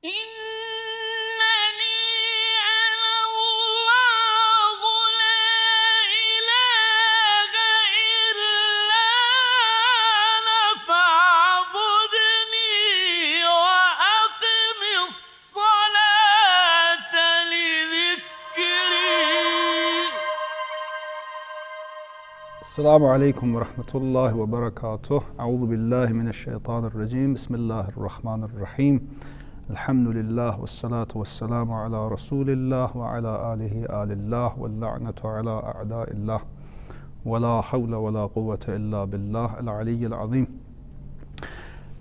إنني أنا الله لا إله إلا أنا فاعبدني وأقم الصلاة لذكري. السلام عليكم ورحمة الله وبركاته. أعوذ بالله من الشيطان الرجيم. بسم الله الرحمن الرحيم. الحمد لله والصلاة والسلام على رسول الله وعلى آله آل الله واللعنة على أعداء الله ولا حول ولا قوة إلا بالله العلي العظيم.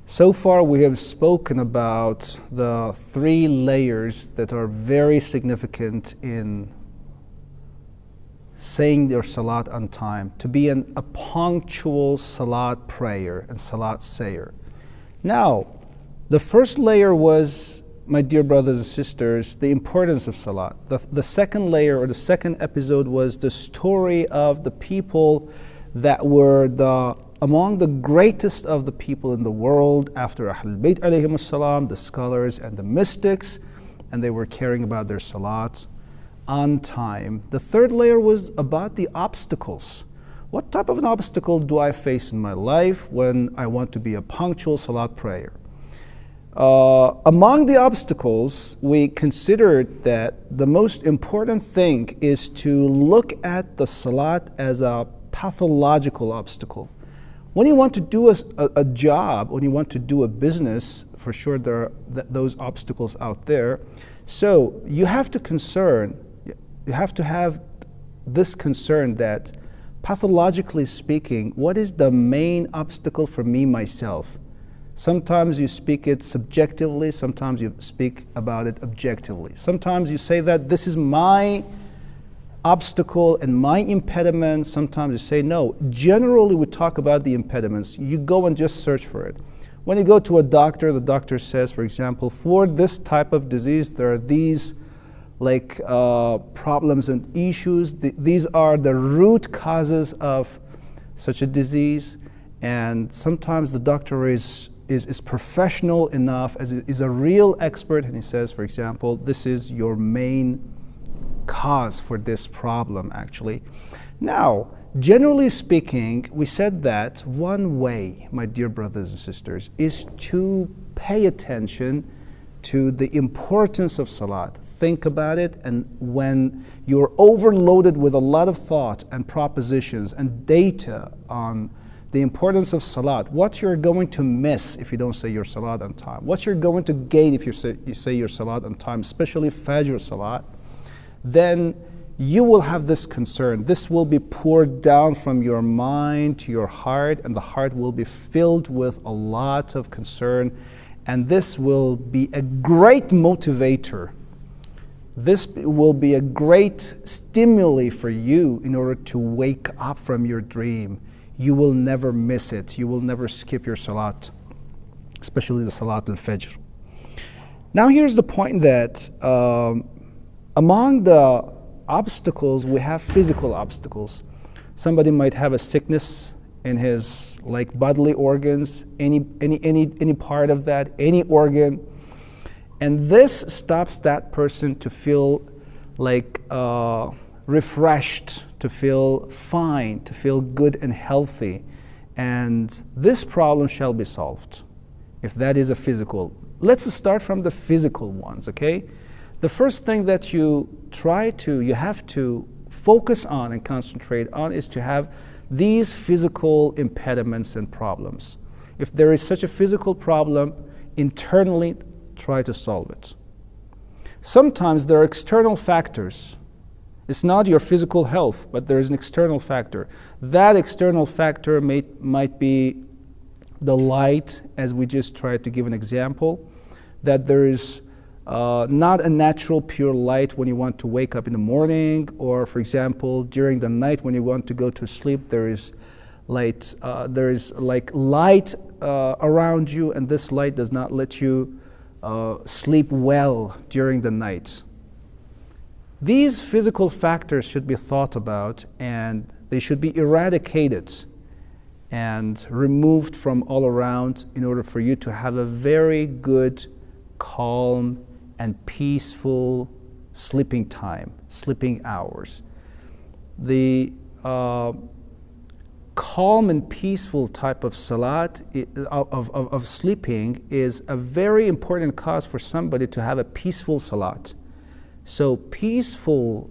So far we have spoken about the three layers that are very significant in saying your salat on time, to be a punctual salat prayer and salat sayer. Now, the first layer was, my dear brothers and sisters, the importance of salat. The second layer, or the second episode, was the story of the people that were among the greatest of the people in the world after Ahlul Bayt alayhim as-salam, the scholars and the mystics, and they were caring about their salats on time. The third layer was about the obstacles. What type of an obstacle do I face in my life when I want to be a punctual salat prayer? Among the obstacles, we considered that the most important thing is to look at the salat as a pathological obstacle. When you want to do a job, when you want to do a business, for sure there are those obstacles out there. So you have to have this concern that, pathologically speaking, what is the main obstacle for me, myself? Sometimes you speak it subjectively, sometimes you speak about it objectively. Sometimes you say that this is my obstacle and my impediment. Sometimes you say no. Generally, we talk about the impediments. You go and just search for it. When you go to a doctor, the doctor says, for example, for this type of disease, there are these problems and issues. These are the root causes of such a disease. And sometimes the doctor is professional enough, is a real expert, and he says, for example, this is your main cause for this problem, actually. Now, generally speaking, we said that one way, my dear brothers and sisters, is to pay attention to the importance of salat. Think about it, and when you're overloaded with a lot of thought and propositions and data on the importance of salat, what you're going to miss if you don't say your salat on time, what you're going to gain if you say your salat on time, especially Fajr salat, then you will have this concern. This will be poured down from your mind to your heart, and the heart will be filled with a lot of concern, and this will be a great motivator. This will be a great stimuli for you in order to wake up from your dream. You will never miss it. You will never skip your salat, especially the Salat al-Fajr. Now here's the point that among the obstacles, we have physical obstacles. Somebody might have a sickness in his bodily organs, any part of that, any organ, and this stops that person to feel refreshed, to feel fine, to feel good and healthy, and this problem shall be solved if that is a physical. Let's start from the physical ones, okay? The first thing that you have to focus on and concentrate on is to have these physical impediments and problems. If there is such a physical problem, internally try to solve it. Sometimes there are external factors. It's not your physical health, but there is an external factor. That external factor might be the light, as we just tried to give an example, that there is not a natural pure light when you want to wake up in the morning, or for example during the night when you want to go to sleep, there is light around you, and this light does not let you sleep well during the night. These physical factors should be thought about, and they should be eradicated and removed from all around in order for you to have a very good calm, and peaceful sleeping time, sleeping hours. The calm and peaceful type of salat, of sleeping, is a very important cause for somebody to have a peaceful salat. So peaceful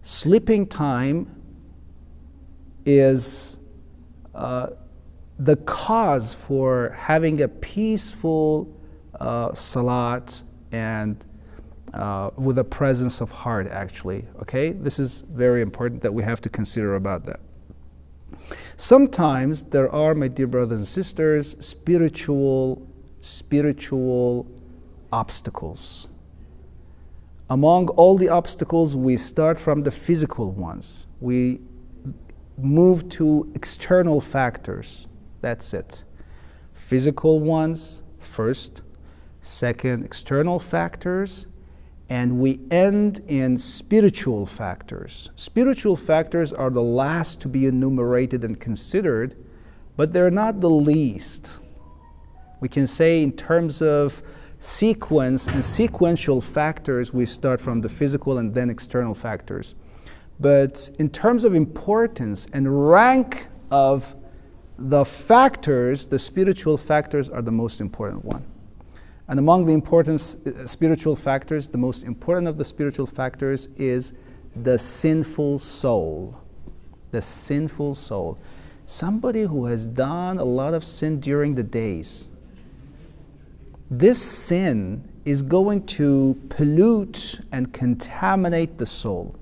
sleeping time is the cause for having a peaceful salat and with a presence of heart, actually. Okay, this is very important that we have to consider about that. Sometimes there are, my dear brothers and sisters, spiritual obstacles. Among all the obstacles, we start from the physical ones. We move to external factors. That's it. Physical ones first, second, external factors, and we end in spiritual factors. Spiritual factors are the last to be enumerated and considered, but they're not the least. We can say in terms of sequence and sequential factors, we start from the physical and then external factors. But in terms of importance and rank of the factors, the spiritual factors are the most important one. And among the important spiritual factors, the most important of the spiritual factors is the sinful soul. The sinful soul. Somebody who has done a lot of sin during the days. This sin is going to pollute and contaminate the soul.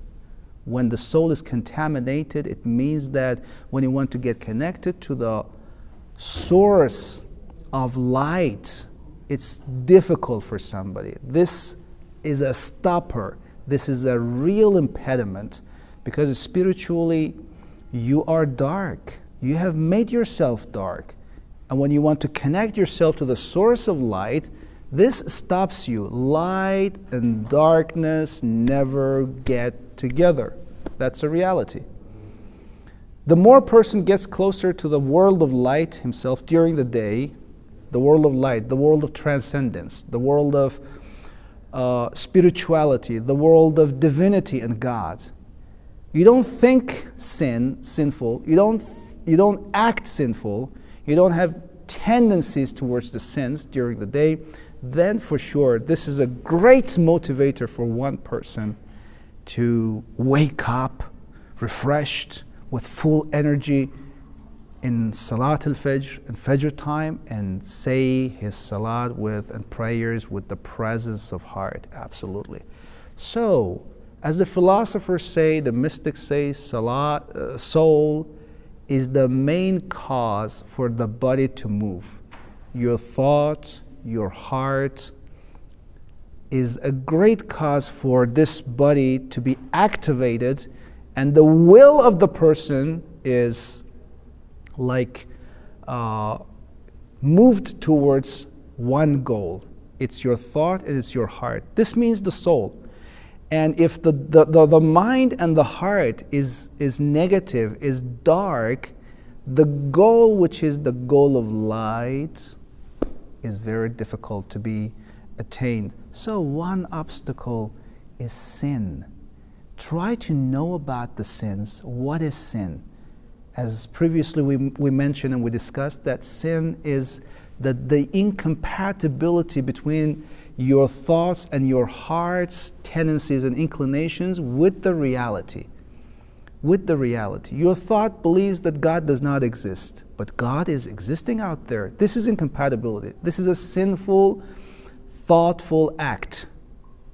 When the soul is contaminated, it means that when you want to get connected to the source of light, it's difficult for somebody. This is a stopper. This is a real impediment, because spiritually you are dark. You have made yourself dark. And when you want to connect yourself to the source of light, this stops you. Light and darkness never get together. That's a reality. The more a person gets closer to the world of light himself during the day, the world of light, the world of transcendence, the world of spirituality, the world of divinity and God, you don't think sinful, you don't act sinful, you don't have tendencies towards the sins during the day, then for sure this is a great motivator for one person to wake up refreshed with full energy in Salat al-Fajr and Fajr time, and say his Salat and prayers with the presence of heart. Absolutely. So, as the philosophers say, the mystics say, soul is the main cause for the body to move. Your thought, your heart is a great cause for this body to be activated, and the will of the person is like moved towards one goal. It's your thought and it's your heart. This means the soul. And if the mind and the heart is negative, is dark, the goal, which is the goal of light, is very difficult to be attained. So one obstacle is sin. Try to know about the sins. What is sin? As previously we mentioned and we discussed, that sin is the incompatibility between your thoughts and your heart's tendencies and inclinations with the reality. With the reality. Your thought believes that God does not exist, but God is existing out there. This is incompatibility. This is a sinful, thoughtful act.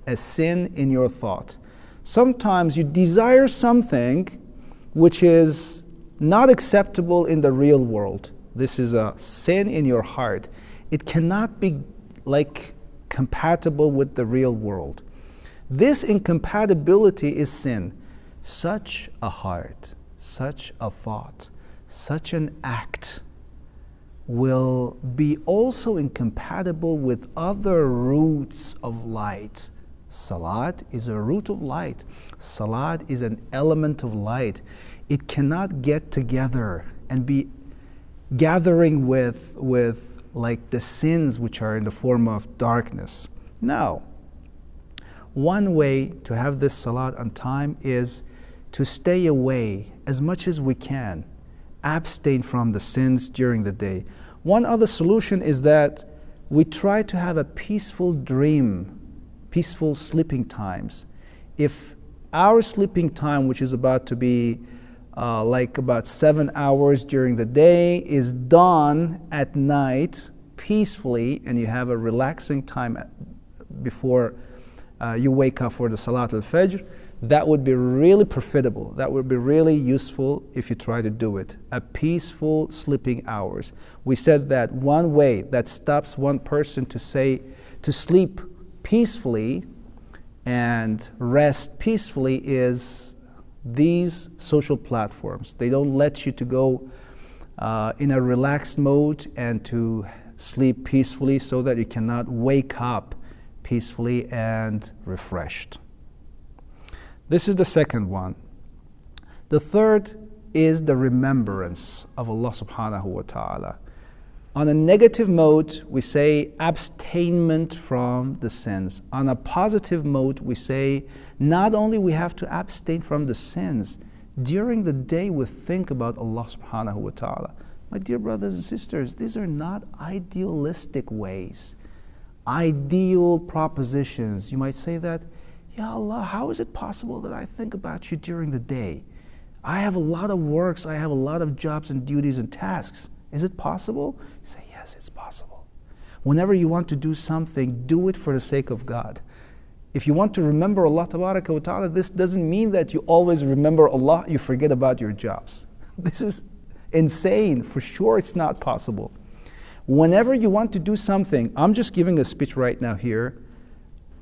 A sin in your thought. Sometimes you desire something which is not acceptable in the real world. This is a sin in your heart. It cannot be compatible with the real world. This incompatibility is sin. Such a heart, such a thought, such an act will be also incompatible with other roots of light. Salat is a root of light. Salat is an element of light. It cannot get together and be gathering with like the sins which are in the form of darkness. Now, one way to have this salat on time is to stay away as much as we can, abstain from the sins during the day. One other solution is that we try to have a peaceful dream, peaceful sleeping times. If our sleeping time, which is about to be like about 7 hours during the day, is done at night peacefully, and you have a relaxing time before you wake up for the Salat al-Fajr, that would be really profitable. That would be really useful if you try to do it. A peaceful sleeping hours. We said that one way that stops one person to sleep peacefully and rest peacefully is these social platforms. They don't let you to go in a relaxed mode and to sleep peacefully so that you cannot wake up peacefully and refreshed. This is the second one. The third is the remembrance of Allah subhanahu wa ta'ala. On a negative mode, we say abstainment from the sins. On a positive mode, we say not only we have to abstain from the sins, during the day we think about Allah subhanahu wa ta'ala. My dear brothers and sisters, these are not idealistic ways, ideal propositions. You might say that, Ya Allah, how is it possible that I think about you during the day? I have a lot of works, I have a lot of jobs and duties and tasks. Is it possible? You say, yes, it's possible. Whenever you want to do something, do it for the sake of God. If you want to remember Allah Tabaraka wa Ta'ala, this doesn't mean that you always remember Allah, you forget about your jobs. This is insane. For sure it's not possible. Whenever you want to do something, I'm just giving a speech right now here,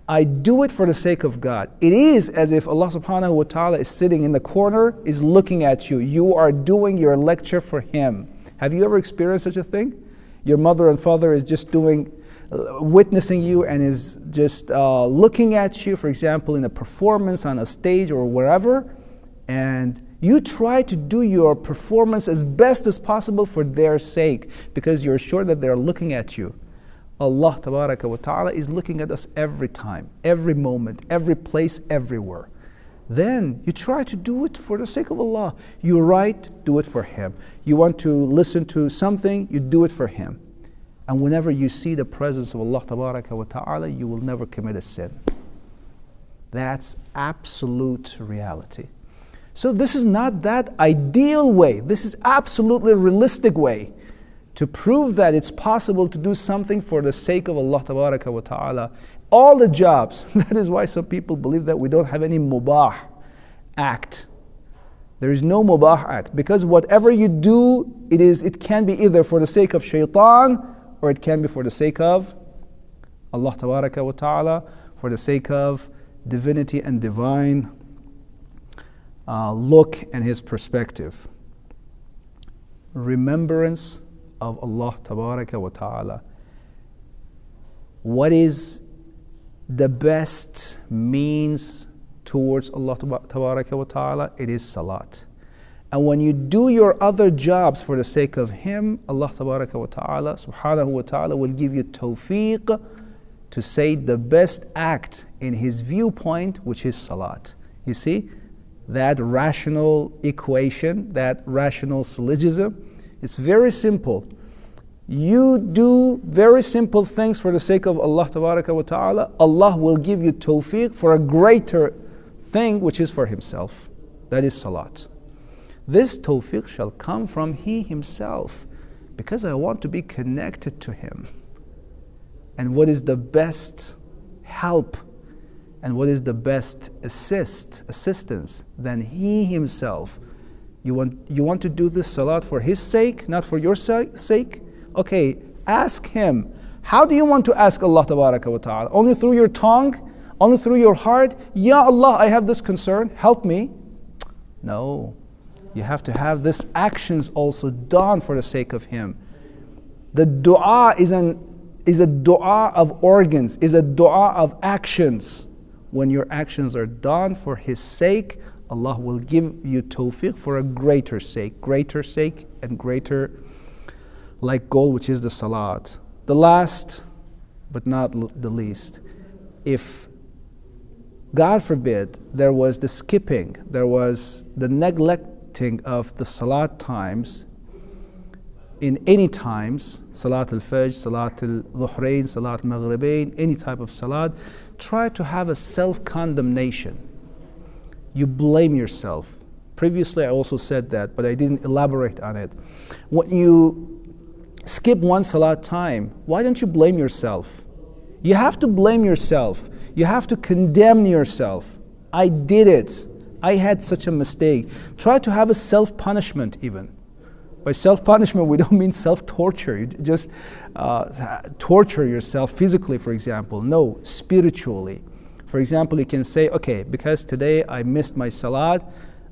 I do it for the sake of God. It is as if Allah subhanahu wa ta'ala is sitting in the corner, is looking at you. You are doing your lecture for Him. Have you ever experienced such a thing? Your mother and father is just witnessing you and is just looking at you, for example, in a performance on a stage or wherever, and you try to do your performance as best as possible for their sake because you're sure that they're looking at you. Allah Tabaraka wa Ta'ala is looking at us every time, every moment, every place, everywhere. Then you try to do it for the sake of Allah. You write, do it for Him. You want to listen to something, you do it for Him. And whenever you see the presence of Allah Tabaraka wa Ta'ala, you will never commit a sin. That's absolute reality. So this is not that ideal way. This is absolutely realistic way to prove that it's possible to do something for the sake of Allah Tabaraka wa Ta'ala. All the jobs, that is why some people believe that we don't have any mubah act. There is no mubah act, because whatever you do, it can be either for the sake of shaitan, or it can be for the sake of Allah Tabaraka wa Ta'ala, for the sake of divinity and divine look and His perspective. Remembrance of Allah Tabaraka wa Ta'ala. What is the best means towards Allah Tabaraka wa Ta'ala? It is Salat. And when you do your other jobs for the sake of Him, Allah Tabaraka wa Ta'ala subhanahu wa ta'ala will give you tawfiq to say the best act in His viewpoint, which is Salat. You see, that rational equation, that rational syllogism, it's very simple. You do very simple things for the sake of Allah Tabaraka wa Ta'ala, Allah will give you tawfiq for a greater thing which is for Himself. That is Salat. This tawfiq shall come from He Himself, because I want to be connected to Him. And what is the best help and what is the best assistance than He Himself? You want to do this Salat for His sake, not for your sake? Okay, ask Him. How do you want to ask Allah Tabaraka wa Ta'ala? Only through your tongue? Only through your heart? Ya Allah, I have this concern, help me. No. You have to have this actions also done for the sake of Him. The dua is a dua of organs, is a dua of actions. When your actions are done for His sake, Allah will give you tawfiq for a greater sake and greater like gold, which is the Salat. The last, but not the least, if God forbid there was the skipping, there was the neglecting of the Salat times, in any times, Salat al-Fajr, Salat al-Dhuhrain, Salat al-Maghribain, any type of Salat, try to have a self-condemnation. You blame yourself. Previously I also said that, but I didn't elaborate on it. When you skip one Salat time, why don't you blame yourself? You have to blame yourself. You have to condemn yourself. I did it. I had such a mistake. Try to have a self-punishment even. By self-punishment, we don't mean self-torture. You just torture yourself physically, for example. No, spiritually. For example, you can say, okay, because today I missed my Salat,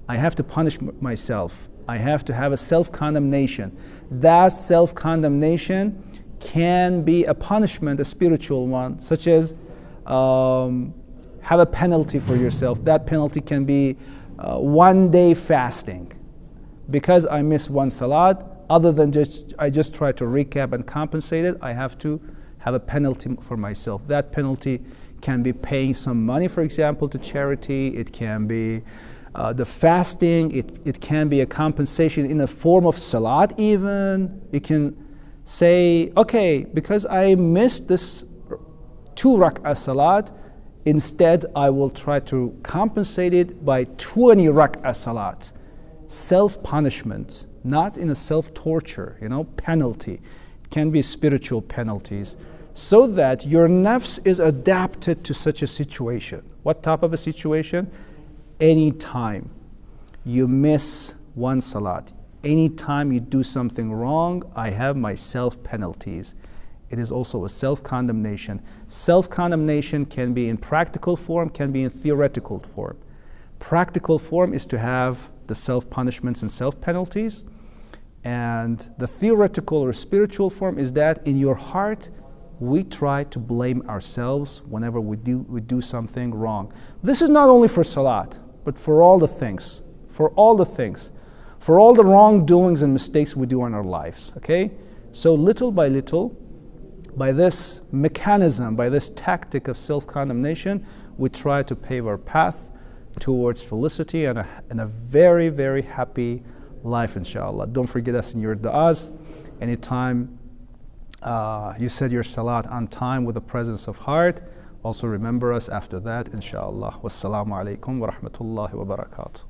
I have to punish myself. I have to have a self-condemnation. That self-condemnation can be a punishment, a spiritual one, such as have a penalty for yourself. That penalty can be 1 day fasting. Because I missed one Salat, other than I just try to recap and compensate it, I have to have a penalty for myself. That penalty can be paying some money, for example, to charity. It can be the fasting. It can be a compensation in the form of Salat even. You can say, okay, because I missed this 2 rak'ah Salat, instead I will try to compensate it by 20 rak'ah Salat. Self-punishment, not in a self-torture, penalty. It can be spiritual penalties, so that your nafs is adapted to such a situation. What type of a situation? Any time you miss one Salat, any time you do something wrong, I have my self-penalties. It is also a self-condemnation. Self-condemnation can be in practical form, can be in theoretical form. Practical form is to have the self-punishments and self-penalties, and the theoretical or spiritual form is that in your heart we try to blame ourselves whenever we do something wrong. This is not only for Salat, but for all the things, for all the wrongdoings and mistakes we do in our lives. Okay, so little by little, by this mechanism, by this tactic of self-condemnation, we try to pave our path towards felicity and a very, very happy life, inshallah. Don't forget us in your du'as. Anytime you said your Salat on time with the presence of heart, also remember us after that, inshallah. Wassalamu alaikum wa rahmatullahi wa barakatuh.